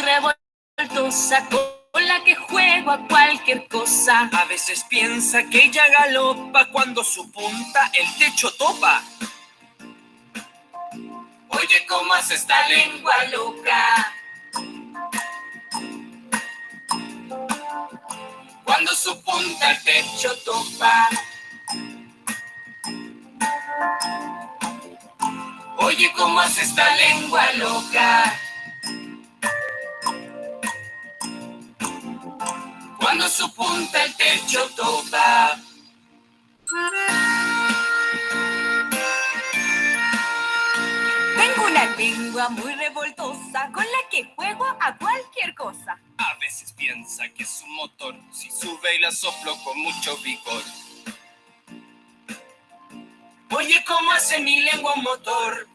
revoltosa con la que juego a cualquier cosa. A veces piensa que ella galopa cuando su punta el techo topa. Oye, ¿cómo hace esta lengua loca? Cuando su punta el techo topa. Oye, ¿cómo hace esta lengua loca? Cuando su punta el techo topa. Tengo una lengua muy revoltosa con la que juego a cualquier cosa. A veces piensa que es un motor, si sube y la soplo con mucho vigor. Oye, ¿cómo hace mi lengua un motor?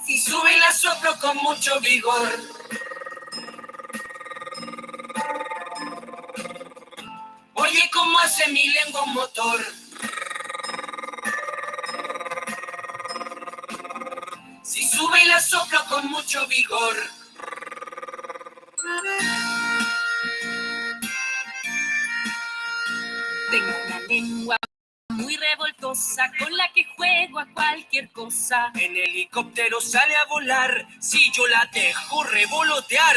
Si sube y la soplo con mucho vigor. Oye, ¿cómo hace mi lengua un motor? Si sube y la soplo con mucho vigor. Tengo una lengua muy revoltosa con la que juego a cualquier cosa. En helicóptero sale a volar si yo la dejo revolotear.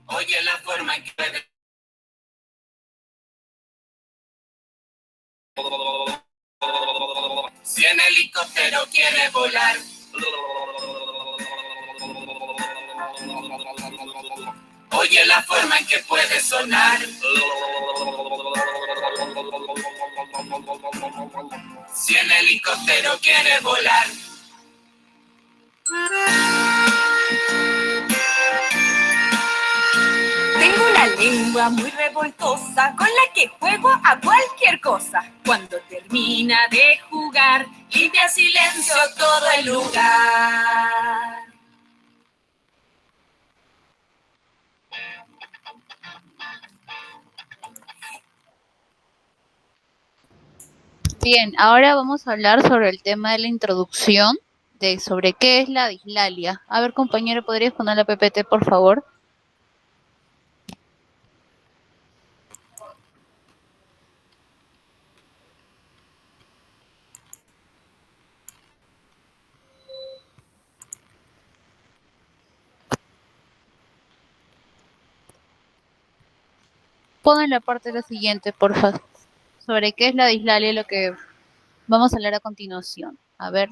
Oye, la forma en que si en helicóptero quiere volar. Oye, la forma en que puede sonar. Si en helicóptero quiere volar. Tengo una lengua muy revoltosa con la que juego a cualquier cosa. Cuando termina de jugar, limpia silencio todo el lugar. Bien, ahora vamos a hablar sobre el tema de la introducción, de sobre qué es la dislalia. A ver, compañero, ¿podrías poner la PPT, por favor? Pon en la parte de la siguiente, por favor, sobre qué es la dislalia, lo que vamos a hablar a continuación. A ver,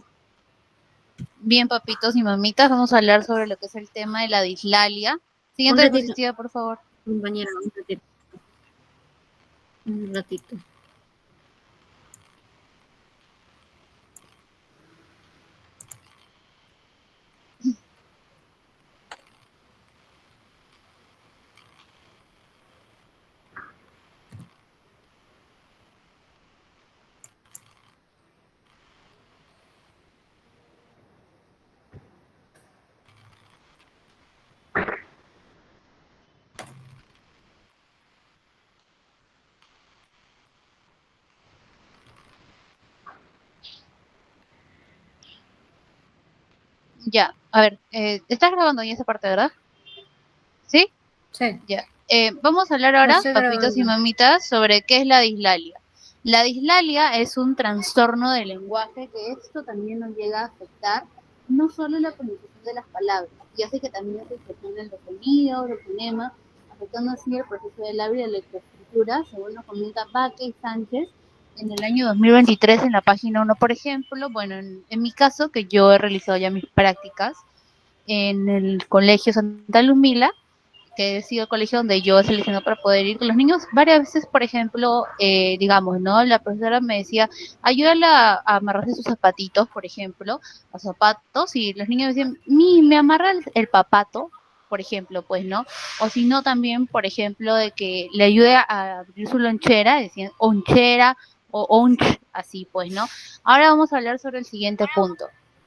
bien, papitos y mamitas, vamos a hablar sobre lo que es el tema de la dislalia. Siguiente diapositiva, por favor. Compañera, un ratito. Ya, a ver, ¿estás grabando ya esa parte, verdad? ¿Sí? Sí. Ya. Vamos a hablar ahora, papitos y mamitas, sobre qué es la dislalia. La dislalia es un trastorno del lenguaje que esto también nos llega a afectar no solo la pronunciación de las palabras, y hace que también se expresionen los sonidos, los fonemas, afectando así el proceso del habla y de la lectoescritura, según nos comenta Baque y Sánchez en el año 2023 en la página 1, por ejemplo. Bueno, en mi caso, que yo he realizado ya mis prácticas en el Colegio Santa Lumila, que he sido el colegio donde yo he seleccionado para poder ir con los niños, varias veces, por ejemplo, digamos, ¿no? La profesora me decía, ayúdala a amarrarse sus zapatitos, por ejemplo, a zapatos, y los niños decían, me amarra el papato, por ejemplo, pues, ¿no? O si no, también, por ejemplo, de que le ayude a abrir su lonchera, decían onchera o onch, así, pues, ¿no? Ahora vamos a hablar sobre el siguiente punto.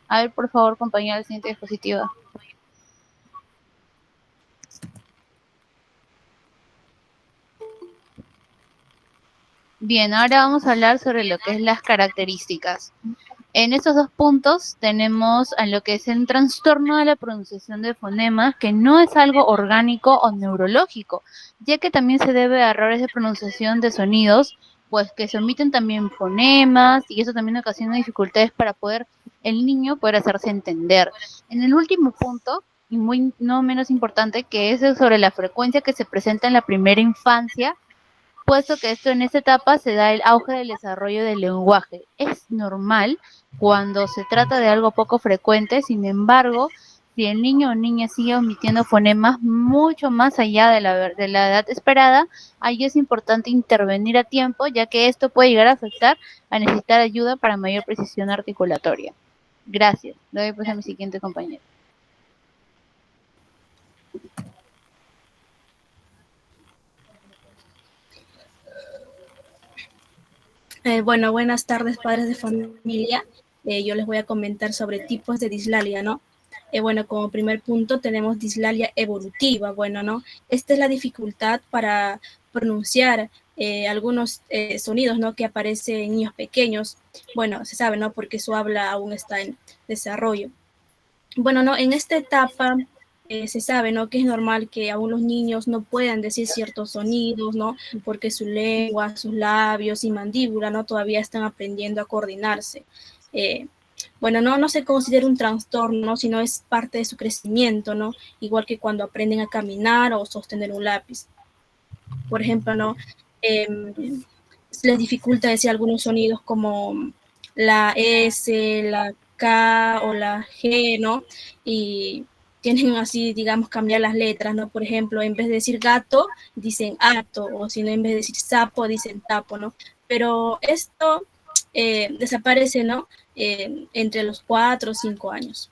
A ver, por favor, compañera, la siguiente diapositiva. Bien, ahora vamos a hablar sobre lo que es las características. En estos dos puntos tenemos a lo que es el trastorno de la pronunciación de fonemas, que no es algo orgánico o neurológico, ya que también se debe a errores de pronunciación de sonidos, pues que se omiten también fonemas y eso también ocasiona dificultades para poder el niño poder hacerse entender. En el último punto, y muy no menos importante, que es sobre la frecuencia que se presenta en la primera infancia, puesto que esto en esta etapa se da el auge del desarrollo del lenguaje. Es normal cuando se trata de algo poco frecuente, sin embargo, si el niño o niña sigue omitiendo fonemas mucho más allá de la edad esperada, ahí es importante intervenir a tiempo, ya que esto puede llegar a afectar a necesitar ayuda para mayor precisión articulatoria. Gracias. Doy pues a mi siguiente compañero. Bueno, buenas tardes, padres de familia. Yo les voy a comentar sobre tipos de dislalia, ¿no? Bueno, como primer punto tenemos dislalia evolutiva. Bueno, ¿no? Esta es la dificultad para pronunciar algunos sonidos, ¿no? Que aparecen en niños pequeños. Bueno, se sabe, ¿no? Porque su habla aún está en desarrollo. Bueno, ¿no? En esta etapa se sabe, ¿no? Que es normal que aún los niños no puedan decir ciertos sonidos, ¿no? Porque su lengua, sus labios y mandíbula, ¿no? Todavía están aprendiendo a coordinarse. Bueno, no se considera un trastorno, ¿no? Sino es parte de su crecimiento, ¿no? Igual que cuando aprenden a caminar o sostener un lápiz. Por ejemplo, ¿no? Les dificulta decir algunos sonidos como la S, la K o la G, ¿no? Y tienen así, digamos, cambiar las letras, ¿no? Por ejemplo, en vez de decir gato, dicen ato, o si no, en vez de decir sapo, dicen tapo, ¿no? Pero esto desaparece, ¿no? Entre los 4 o 5 años.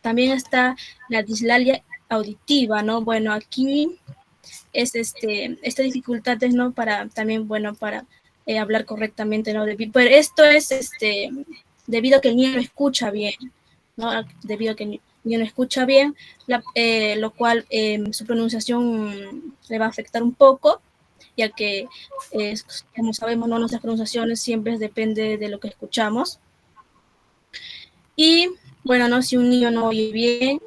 También está la dislalia auditiva, ¿no? Bueno, aquí es esta dificultad es, ¿no? Para también, bueno, para hablar correctamente, ¿no? Pero esto es debido a que el niño no escucha bien, ¿no? Debido a que el niño no escucha bien, lo cual su pronunciación le va a afectar un poco, ya que, como sabemos, ¿no? Nuestras pronunciaciones siempre depende de lo que escuchamos. Y bueno, ¿no? Si un niño no oye bien,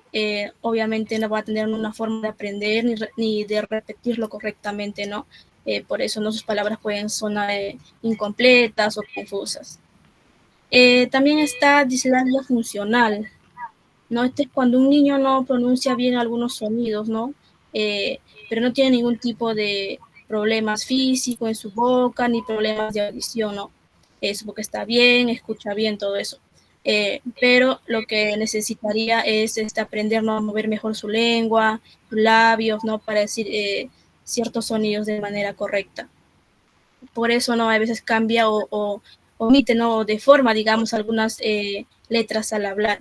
obviamente no va a tener una forma de aprender ni de repetirlo correctamente, ¿no? Por eso, ¿no? Sus palabras pueden sonar incompletas o confusas. También está dislalia funcional, ¿no? Este es cuando un niño no pronuncia bien algunos sonidos, ¿no? Pero no tiene ningún tipo de problemas físicos en su boca, ni problemas de audición, ¿no? Su boca está bien, escucha bien, todo eso. Pero lo que necesitaría es aprender, ¿no? A mover mejor su lengua, sus labios, ¿no? Para decir ciertos sonidos de manera correcta. Por eso, ¿no? A veces cambia o omite, ¿no? O deforma, digamos, algunas letras al hablar.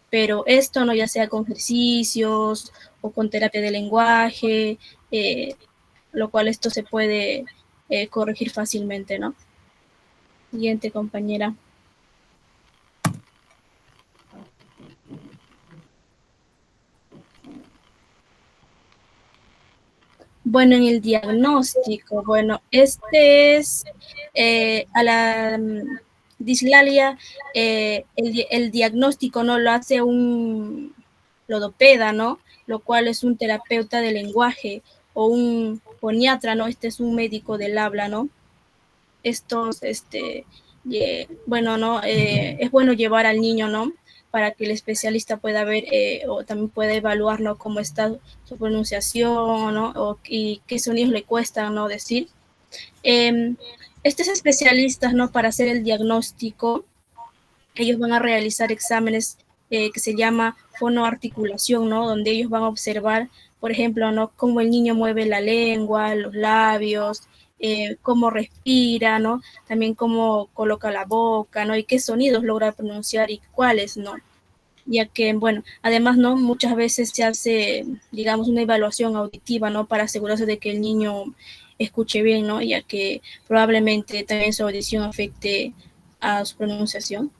Pero esto, ¿no? Ya sea con ejercicios o con terapia de lenguaje, lo cual esto se puede corregir fácilmente, ¿no? Siguiente, compañera. Bueno, en el diagnóstico, bueno, este es a la dislalia, el diagnóstico no lo hace un logopeda, ¿no? Lo cual es un terapeuta de lenguaje o un foniatra, ¿no? Este es un médico del habla, ¿no? Estos, bueno, ¿no? Es bueno llevar al niño, ¿no? Para que el especialista pueda ver o también pueda evaluar, ¿no? Cómo está su pronunciación, ¿no? Y qué sonidos le cuestan, ¿no? Decir. Estos especialistas, ¿no? Para hacer el diagnóstico, ellos van a realizar exámenes que se llama fonoarticulación, ¿no? Donde ellos van a observar, por ejemplo, ¿no? Cómo el niño mueve la lengua, los labios, cómo respira, ¿no? También cómo coloca la boca, ¿no? Y qué sonidos logra pronunciar y cuáles no. Ya que, bueno, además, ¿no? Muchas veces se hace, digamos, una evaluación auditiva, ¿no? Para asegurarse de que el niño escuche bien, ¿no? Ya que probablemente también su audición afecte a su pronunciación.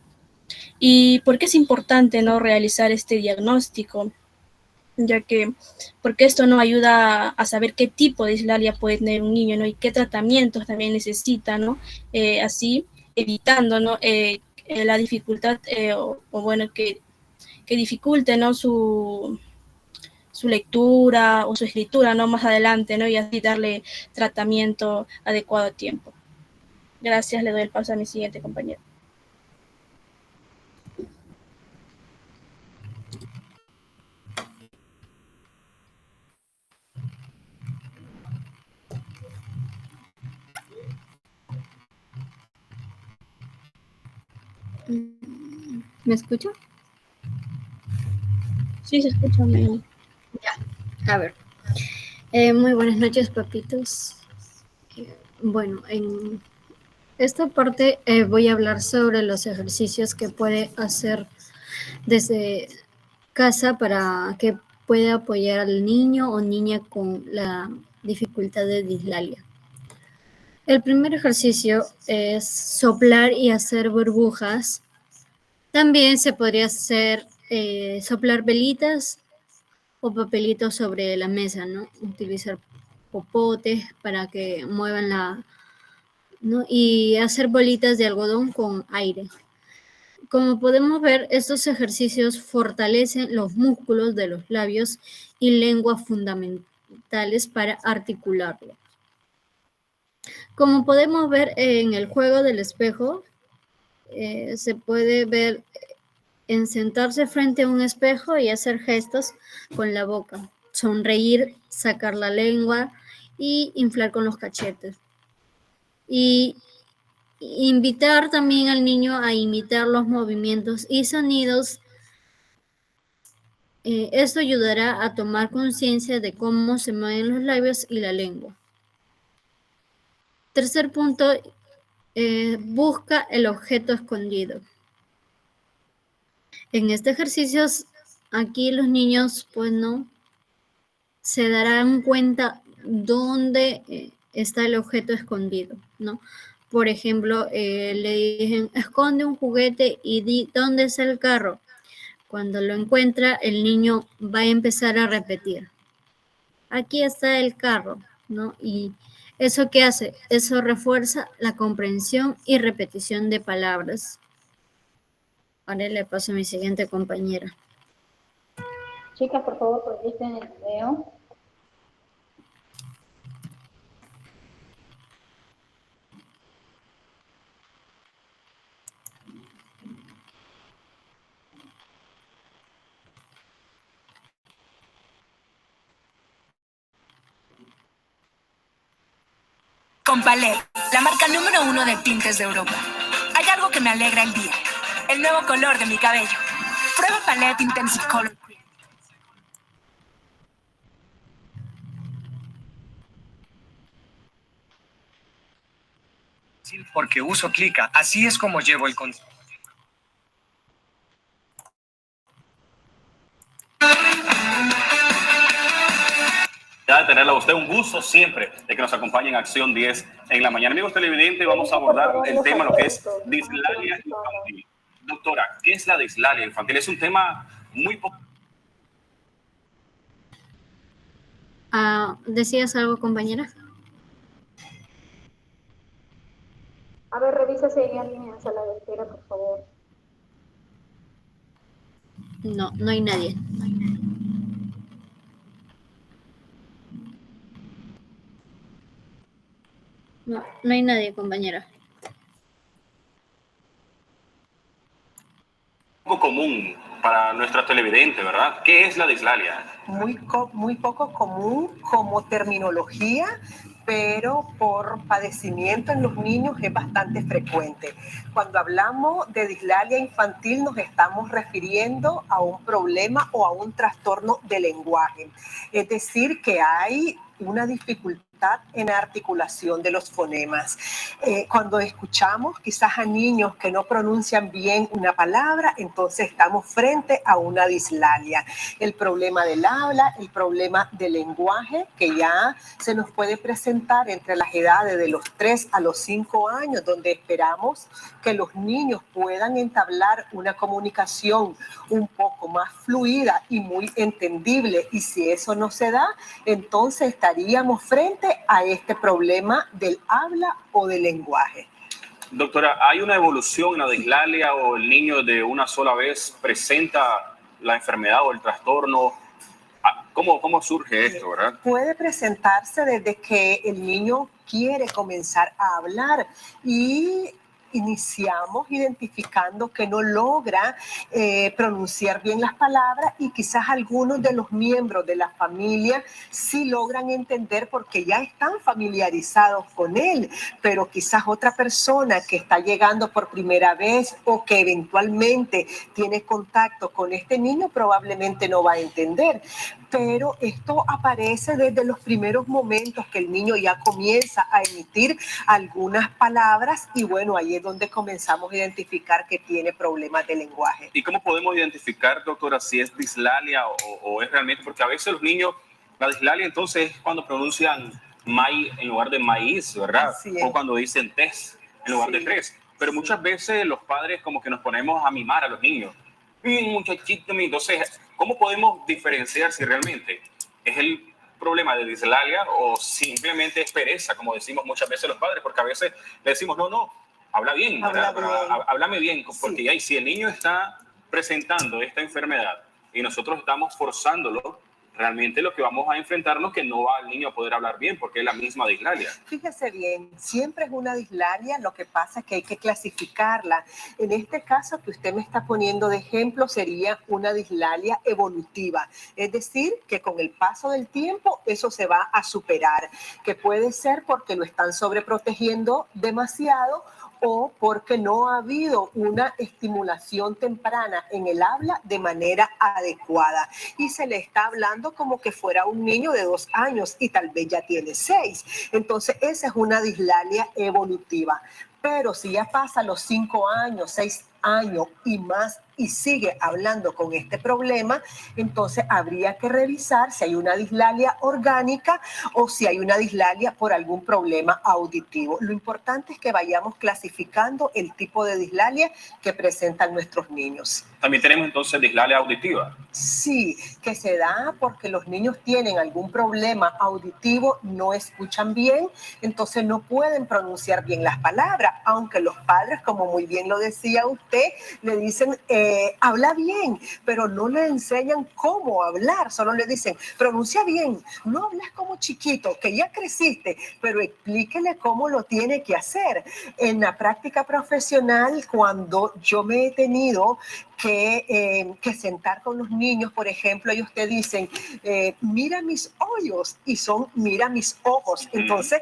¿Y por qué es importante, no, realizar este diagnóstico? Ya que, porque esto nos ayuda a saber qué tipo de dislalia puede tener un niño, ¿no? Y qué tratamientos también necesita, ¿no? Así, evitando, ¿no? la dificultad o bueno, que dificulte, ¿no? su lectura o su escritura, ¿no? Más adelante, ¿no? Y así darle tratamiento adecuado a tiempo. Gracias, le doy el paso a mi siguiente compañero. ¿Me escucha? Sí, se escucha bien. Ya, a ver. Muy buenas noches, papitos. Bueno, en esta parte voy a hablar sobre los ejercicios que puede hacer desde casa para que pueda apoyar al niño o niña con la dificultad de dislalia. El primer ejercicio es soplar y hacer burbujas. También se podría hacer soplar velitas o papelitos sobre la mesa, ¿no? Utilizar popotes para que muevan ¿no? Y hacer bolitas de algodón con aire. Como podemos ver, estos ejercicios fortalecen los músculos de los labios y lengua fundamentales para articularlo. Como podemos ver en el juego del espejo, se puede ver en sentarse frente a un espejo y hacer gestos con la boca, sonreír, sacar la lengua y inflar con los cachetes. Y invitar también al niño a imitar los movimientos y sonidos. Esto ayudará a tomar conciencia de cómo se mueven los labios y la lengua. Tercer punto, busca el objeto escondido. En este ejercicio, aquí los niños, pues no, se darán cuenta dónde está el objeto escondido, ¿no? Por ejemplo, le dicen, esconde un juguete y di dónde está el carro. Cuando lo encuentra, el niño va a empezar a repetir. Aquí está el carro, ¿no? Y ¿eso qué hace? Eso refuerza la comprensión y repetición de palabras. Ahora le paso a mi siguiente compañera. Chicas, por favor, proyecten el video. Con Palette, la marca número 1 de tintes de Europa. Hay algo que me alegra el día. El nuevo color de mi cabello. Prueba Palette Intensive Color Cream. Porque uso Clica. Así es como llevo el control. De tenerla a usted, un gusto siempre de que nos acompañe en Acción 10 en la mañana. Amigos televidentes, vamos a abordar el tema, lo que es dislalia infantil. Doctora, ¿qué es la dislalia infantil? Es un tema muy ¿Decías algo, compañera? A ver, revisa si hay alguien en sala de espera, por favor. No, no hay nadie. No, no hay nadie, compañera. poco común para nuestros televidentes, ¿verdad? ¿Qué es la dislalia? Muy poco común como terminología, pero por padecimiento en los niños es bastante frecuente. Cuando hablamos de dislalia infantil nos estamos refiriendo a un problema o a un trastorno de lenguaje. Es decir, que hay una dificultad en la articulación de los fonemas. Cuando escuchamos quizás a niños que no pronuncian bien una palabra, entonces estamos frente a una dislalia. El problema del habla, el problema del lenguaje, que ya se nos puede presentar entre las edades de los 3 a los 5 años, donde esperamos que los niños puedan entablar una comunicación un poco más fluida y muy entendible. Y si eso no se da, entonces estaríamos frente a este problema del habla o del lenguaje. Doctora, ¿hay una evolución en la dislalia o el niño de una sola vez presenta la enfermedad o el trastorno? ¿Cómo surge esto, verdad? Puede presentarse desde que el niño quiere comenzar a hablar y iniciamos identificando que no logra pronunciar bien las palabras y quizás algunos de los miembros de la familia sí logran entender porque ya están familiarizados con él, pero quizás otra persona que está llegando por primera vez o que eventualmente tiene contacto con este niño probablemente no va a entender. Pero esto aparece desde los primeros momentos que el niño ya comienza a emitir algunas palabras y bueno, ahí es donde comenzamos a identificar que tiene problemas de lenguaje. ¿Y cómo podemos identificar, doctora, si es dislalia o es realmente? Porque a veces los niños, la dislalia entonces es cuando pronuncian maíz en lugar de maíz, ¿verdad? O cuando dicen tes en lugar de tres. Pero muchas veces los padres como que nos ponemos a mimar a los niños. Muchachito, entonces, ¿cómo podemos diferenciar si realmente es el problema de dislalia o simplemente es pereza, como decimos muchas veces los padres? Porque a veces le decimos, no, habla bien, ¿verdad? Háblame bien, porque sí. Si el niño está presentando esta enfermedad y nosotros estamos forzándolo, realmente lo que vamos a enfrentarnos que no va el niño a poder hablar bien porque es la misma dislalia. Fíjese bien, siempre es una dislalia, lo que pasa es que hay que clasificarla. En este caso que usted me está poniendo de ejemplo sería una dislalia evolutiva, es decir, que con el paso del tiempo eso se va a superar, que puede ser porque lo están sobreprotegiendo demasiado o porque no ha habido una estimulación temprana en el habla de manera adecuada y se le está hablando como que fuera un niño de 2 años y tal vez ya tiene 6. Entonces esa es una dislalia evolutiva. Pero si ya pasa los 5 años, 6 años y más y sigue hablando con este problema, entonces habría que revisar si hay una dislalia orgánica o si hay una dislalia por algún problema auditivo. Lo importante es que vayamos clasificando el tipo de dislalia que presentan nuestros niños. También tenemos entonces dislalia auditiva. Sí, que se da porque los niños tienen algún problema auditivo, no escuchan bien, entonces no pueden pronunciar bien las palabras, aunque los padres, como muy bien lo decía usted, le dicen, habla bien, pero no le enseñan cómo hablar, solo le dicen, pronuncia bien, no hables como chiquito, que ya creciste, pero explíquele cómo lo tiene que hacer. En la práctica profesional, cuando yo me he tenido que sentar con los niños, por ejemplo, ellos te dicen, mira mis hoyos, y son, mira mis ojos. Entonces,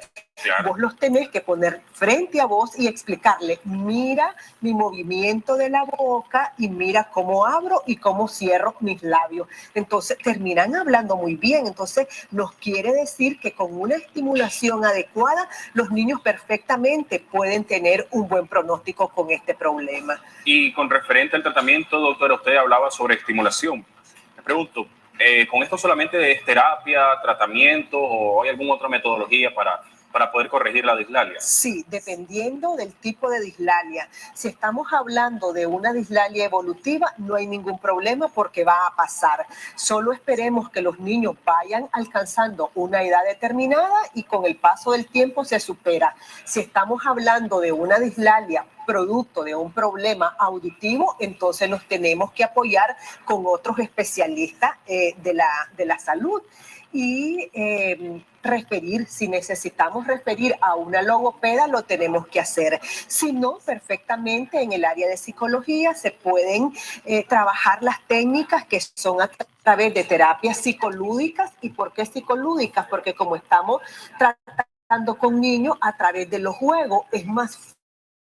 vos los tenés que poner frente a vos y explicarle, mira mi movimiento de la boca y mira cómo abro y cómo cierro mis labios. Entonces, terminan hablando muy bien. Entonces, nos quiere decir que con una estimulación adecuada, los niños perfectamente pueden tener un buen pronóstico con este problema. Y con referente al tratamiento, doctora, usted hablaba sobre estimulación. Me pregunto, ¿con esto solamente es terapia, tratamiento o hay alguna otra metodología para poder corregir la dislalia? Sí, dependiendo del tipo de dislalia. Si estamos hablando de una dislalia evolutiva, no hay ningún problema porque va a pasar. Solo esperemos que los niños vayan alcanzando una edad determinada y con el paso del tiempo se supera. Si estamos hablando de una dislalia producto de un problema auditivo, entonces nos tenemos que apoyar con otros especialistas de la salud y referir, si necesitamos referir a una logopeda, lo tenemos que hacer. Si no, perfectamente en el área de psicología se pueden trabajar las técnicas que son a través de terapias psicolúdicas. ¿Y por qué psicolúdicas? Porque como estamos tratando con niños a través de los juegos, es más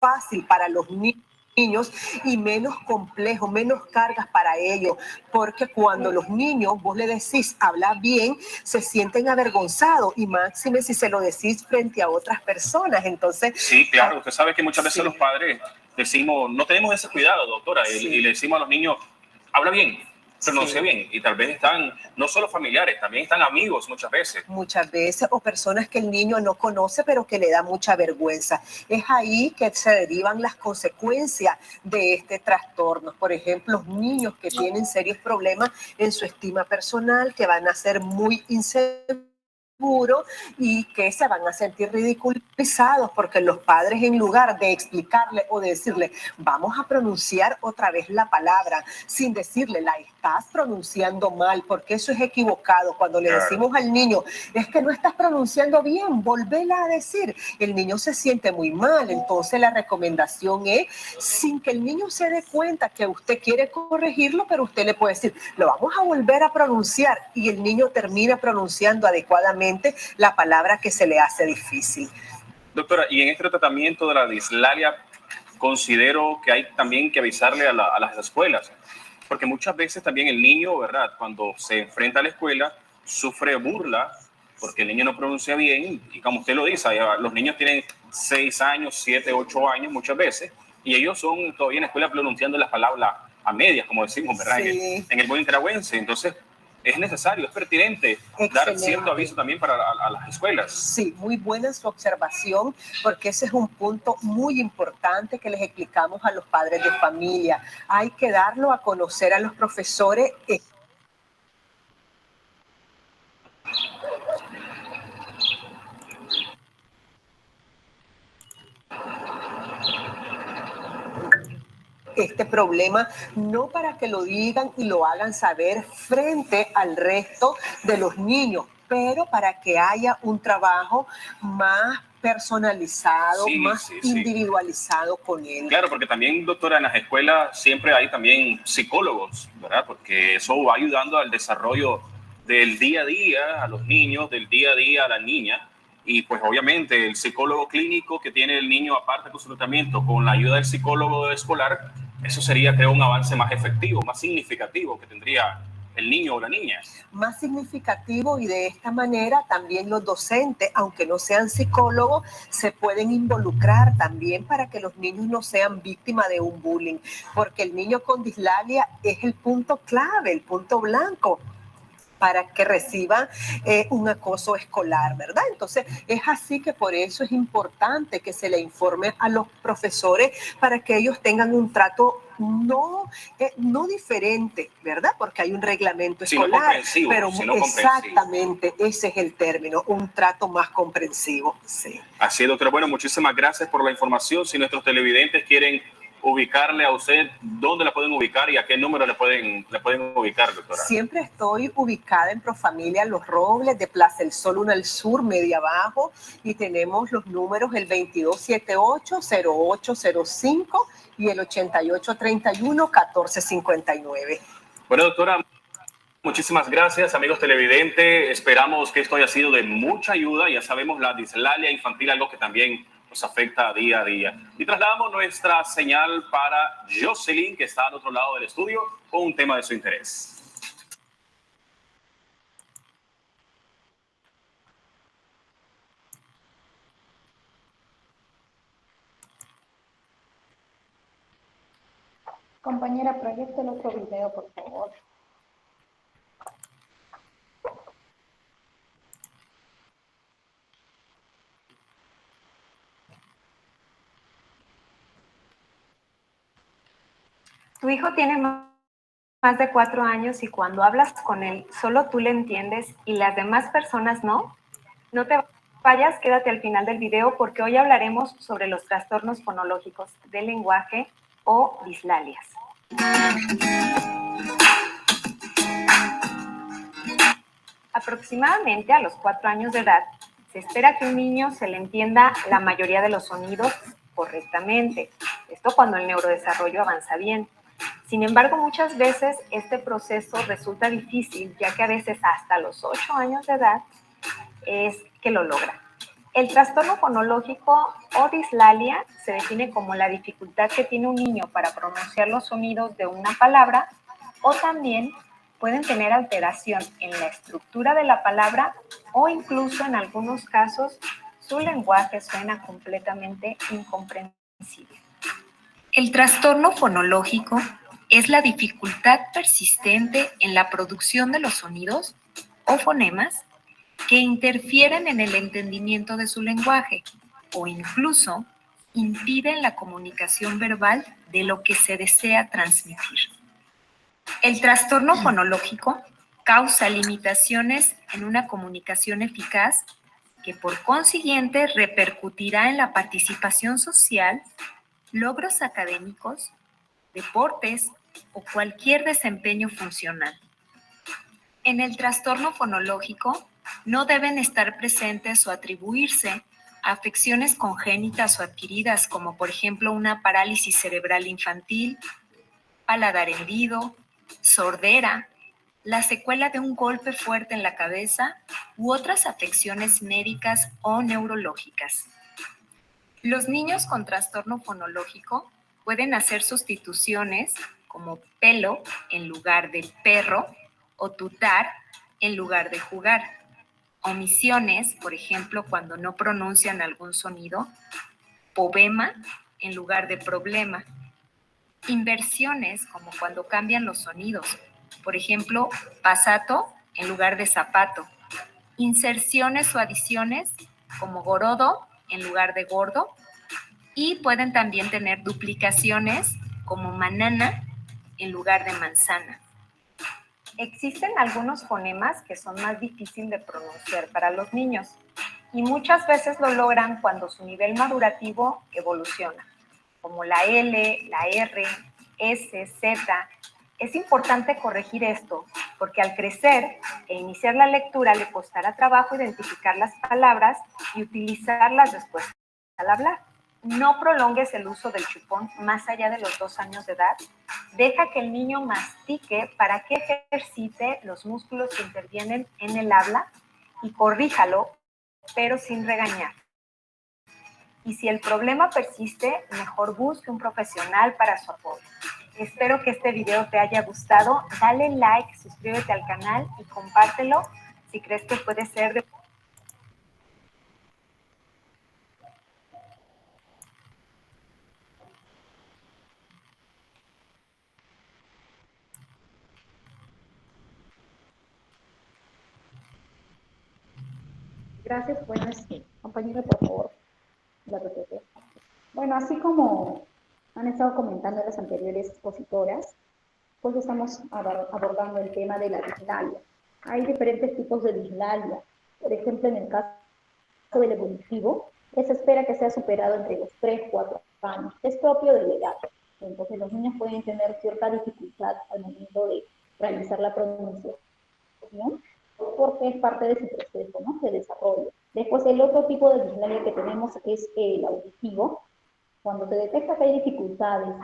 fácil para los niños y menos complejo, menos cargas para ellos, porque cuando los niños vos le decís habla bien, se sienten avergonzados y máxime si se lo decís frente a otras personas. Entonces, sí, claro, usted sabe que muchas veces los padres decimos, no tenemos ese cuidado, doctora, y le decimos a los niños, habla bien, pronuncia bien, y tal vez están no solo familiares, también están amigos muchas veces. Muchas veces, o personas que el niño no conoce, pero que le da mucha vergüenza. Es ahí que se derivan las consecuencias de este trastorno. Por ejemplo, niños que tienen serios problemas en su estima personal, que van a ser muy inseguros y que se van a sentir ridiculizados porque los padres, en lugar de explicarle o de decirle vamos a pronunciar otra vez la palabra, sin decirle la estás pronunciando mal, porque eso es equivocado. Cuando le decimos al niño es que no estás pronunciando bien, volvela a decir, el niño se siente muy mal. Entonces la recomendación es, sin que el niño se dé cuenta que usted quiere corregirlo, pero usted le puede decir, lo vamos a volver a pronunciar, y el niño termina pronunciando adecuadamente la palabra que se le hace difícil. Doctora, y en este tratamiento de la dislalia, considero que hay también que avisarle a las escuelas, porque muchas veces también el niño, ¿verdad?, cuando se enfrenta a la escuela, sufre burla porque el niño no pronuncia bien, y como usted lo dice, los niños tienen 6 años, 7, 8 años muchas veces, y ellos son todavía en la escuela pronunciando las palabras a medias, como decimos, ¿verdad?, Sí. en el buen nicaragüense. Entonces, es necesario, es pertinente dar cierto aviso también para a las escuelas. Sí, muy buena su observación, porque ese es un punto muy importante que les explicamos a los padres de familia. Hay que darlo a conocer a los profesores. Este problema, no para que lo digan y lo hagan saber frente al resto de los niños, pero para que haya un trabajo más personalizado, más individualizado con él. Claro, porque también, doctora, en las escuelas siempre hay también psicólogos, ¿verdad? Porque eso va ayudando al desarrollo del día a día a los niños, del día a día a la niña. Y pues obviamente el psicólogo clínico que tiene el niño aparte con su tratamiento, con la ayuda del psicólogo escolar, eso sería, creo, un avance más efectivo, más significativo que tendría el niño o la niña. Más significativo, y de esta manera también los docentes, aunque no sean psicólogos, se pueden involucrar también para que los niños no sean víctimas de un bullying, porque el niño con dislalia es el punto clave, el punto blanco para que reciban un acoso escolar, ¿verdad? Entonces, es así que por eso es importante que se le informe a los profesores para que ellos tengan un trato no diferente, ¿verdad? Porque hay un reglamento escolar, pero exactamente ese es el término, un trato más comprensivo. Sí. Así es, doctora. Bueno, muchísimas gracias por la información. Si nuestros televidentes quieren ubicarle a usted, ¿dónde la pueden ubicar y a qué número le pueden ubicar, doctora? Siempre estoy ubicada en Profamilia Los Robles, de Plaza El Sol 1 al sur, media abajo, y tenemos los números el 2278-0805 y el 8831-1459. Bueno, doctora, muchísimas gracias, amigos televidentes. Esperamos que esto haya sido de mucha ayuda. Ya sabemos, la dislalia infantil, algo que también nos afecta día a día. Y trasladamos nuestra señal para Jocelyn, que está al otro lado del estudio, con un tema de su interés. Compañera, proyecte el otro video, por favor. Tu hijo tiene más de 4 años y cuando hablas con él, solo tú le entiendes y las demás personas no. No te vayas, quédate al final del video porque hoy hablaremos sobre los trastornos fonológicos del lenguaje o dislalias. Aproximadamente a los 4 años de edad, se espera que un niño se le entienda la mayoría de los sonidos correctamente. Esto cuando el neurodesarrollo avanza bien. Sin embargo, muchas veces este proceso resulta difícil, ya que a veces hasta los 8 años de edad es que lo logra. El trastorno fonológico o dislalia se define como la dificultad que tiene un niño para pronunciar los sonidos de una palabra, o también pueden tener alteración en la estructura de la palabra o incluso en algunos casos su lenguaje suena completamente incomprensible. El trastorno fonológico es la dificultad persistente en la producción de los sonidos o fonemas que interfieren en el entendimiento de su lenguaje o incluso impiden la comunicación verbal de lo que se desea transmitir. El trastorno fonológico causa limitaciones en una comunicación eficaz que por consiguiente repercutirá en la participación social, logros académicos, deportes o cualquier desempeño funcional. En el trastorno fonológico no deben estar presentes o atribuirse a afecciones congénitas o adquiridas, como por ejemplo una parálisis cerebral infantil, paladar hendido, sordera, la secuela de un golpe fuerte en la cabeza u otras afecciones médicas o neurológicas. Los niños con trastorno fonológico pueden hacer sustituciones como pelo en lugar de perro o tutar en lugar de jugar. Omisiones, por ejemplo, cuando no pronuncian algún sonido. Povema en lugar de problema. Inversiones, como cuando cambian los sonidos. Por ejemplo, pasato en lugar de zapato. Inserciones o adiciones, como gorodo en lugar de gordo. Y pueden también tener duplicaciones, como manana en lugar de manzana. Existen algunos fonemas que son más difíciles de pronunciar para los niños y muchas veces lo logran cuando su nivel madurativo evoluciona, como la L, la R, S, Z. Es importante corregir esto porque al crecer e iniciar la lectura le costará trabajo identificar las palabras y utilizarlas después al hablar. No prolongues el uso del chupón más allá de los 2 años de edad. Deja que el niño mastique para que ejercite los músculos que intervienen en el habla y corríjalo, pero sin regañar. Y si el problema persiste, mejor busque un profesional para su apoyo. Espero que este video te haya gustado. Dale like, suscríbete al canal y compártelo si crees que puede ser de... Gracias, buenas. Compañero, por favor, la repite. Bueno, así como han estado comentando las anteriores expositoras, pues estamos abordando el tema de la dislalia. Hay diferentes tipos de dislalia. Por ejemplo, en el caso del evolutivo, que se espera que sea superado entre los 3-4 años. Es propio de la edad. Entonces, los niños pueden tener cierta dificultad al momento de realizar la pronunciación, porque es parte de su proceso, ¿no?, de desarrollo. Después, el otro tipo de dislalia que tenemos es el auditivo. Cuando se detecta que hay dificultades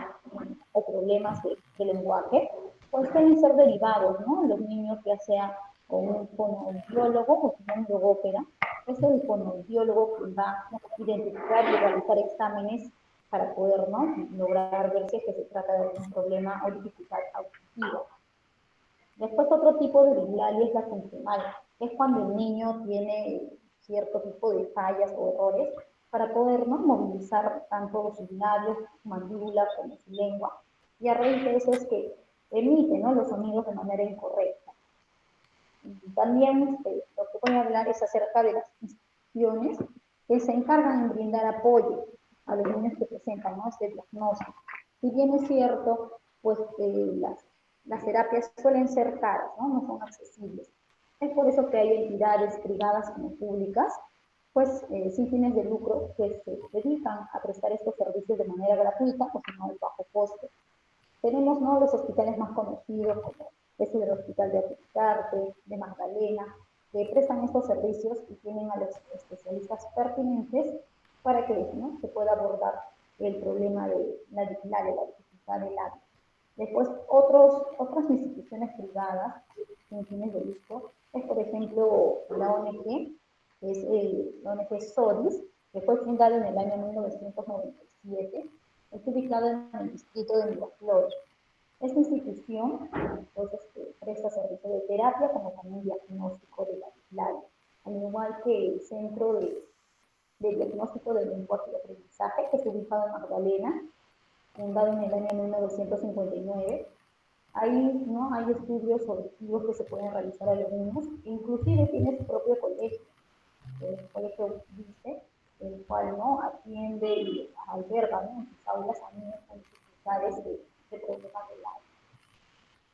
o problemas de lenguaje, pues pueden ser derivados, ¿no?, los niños, ya sea con un fonoaudiólogo o con un logópeda. Es el fonoaudiólogo que va a identificar y realizar exámenes para poder, ¿no?, lograr ver si es que se trata de algún problema o dificultad auditiva. Después, otro tipo de dislalia es la funcional. Es cuando el niño tiene cierto tipo de fallas o errores para poder, ¿no?, movilizar tanto sus labios, su mandíbula como su lengua. Y a raíz de eso es que emite, ¿no?, los sonidos de manera incorrecta. Y también lo que voy a hablar es acerca de las instituciones que se encargan en brindar apoyo a los niños que presentan, ¿no?, este diagnóstico. Si bien es cierto, pues las terapias suelen ser caras, ¿no?, no son accesibles. Es por eso que hay entidades privadas como públicas, pues sin fines de lucro, que se dedican a prestar estos servicios de manera gratuita o si no de bajo costo. Tenemos, ¿no?, los hospitales más conocidos, como este del Hospital de Arte, de Magdalena, que prestan estos servicios y tienen a los especialistas pertinentes para que, ¿no?, se pueda abordar el problema de la dislalia, la dificultad del habla. Después, otras instituciones privadas sin fines de lucro es, por ejemplo, la ONG, que es la ONG SODIS, que fue fundada en el año 1997, está ubicada en el distrito de Miraflores. Esta institución, entonces, presta servicio de terapia como también diagnóstico de la dislalia, al igual que el Centro de Diagnóstico del Lenguaje y Aprendizaje, que está ubicado en Magdalena, fundado en el año 1959. Ahí, ¿no?, hay estudios objetivos que se pueden realizar a los niños, inclusive tiene su propio colegio, el colegio dice, el cual, ¿no?, atiende y alberga, ¿no?, en sus aulas a niños con dificultades de problemas del habla.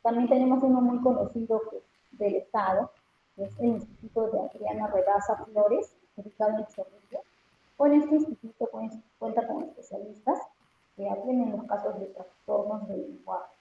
También tenemos uno muy conocido que del Estado, que es el Instituto de Adriana Redaza Flores, ubicado en Chorrillos. Con este instituto cuenta con especialistas que atienden los casos de trastornos del lenguaje.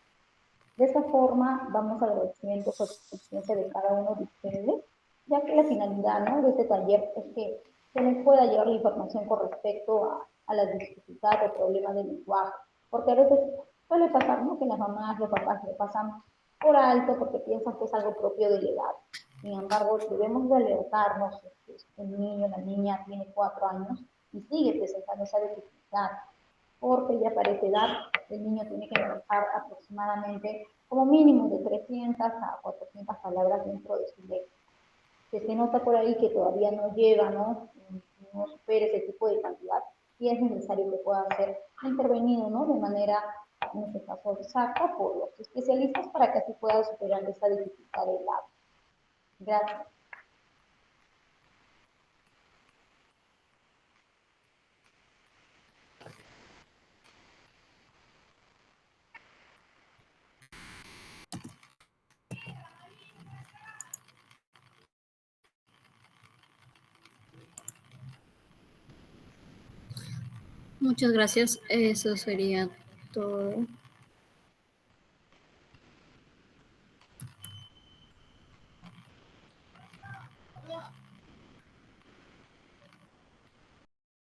De esta forma, damos agradecimiento por la presencia de cada uno de ustedes, ya que la finalidad, ¿no?, de este taller es que se les pueda llevar la información con respecto a la dificultad o problema del lenguaje, porque a veces suele pasar, ¿no?, que las mamás, los papás le pasan por alto porque piensan que es algo propio de la edad. Sin embargo, debemos de alertarnos que el niño, la niña tiene 4 años y sigue presentando esa dificultad, porque ya para esa edad el niño tiene que manejar aproximadamente como mínimo de 300 a 400 palabras dentro de su léxico. Que se nota por ahí que todavía no llega, no supera ese tipo de cantidad, y es necesario que pueda ser intervenido, ¿no?, de manera, en este caso, exacta por los especialistas para que así pueda superar esa dificultad del habla. Gracias. Muchas gracias. Eso sería todo.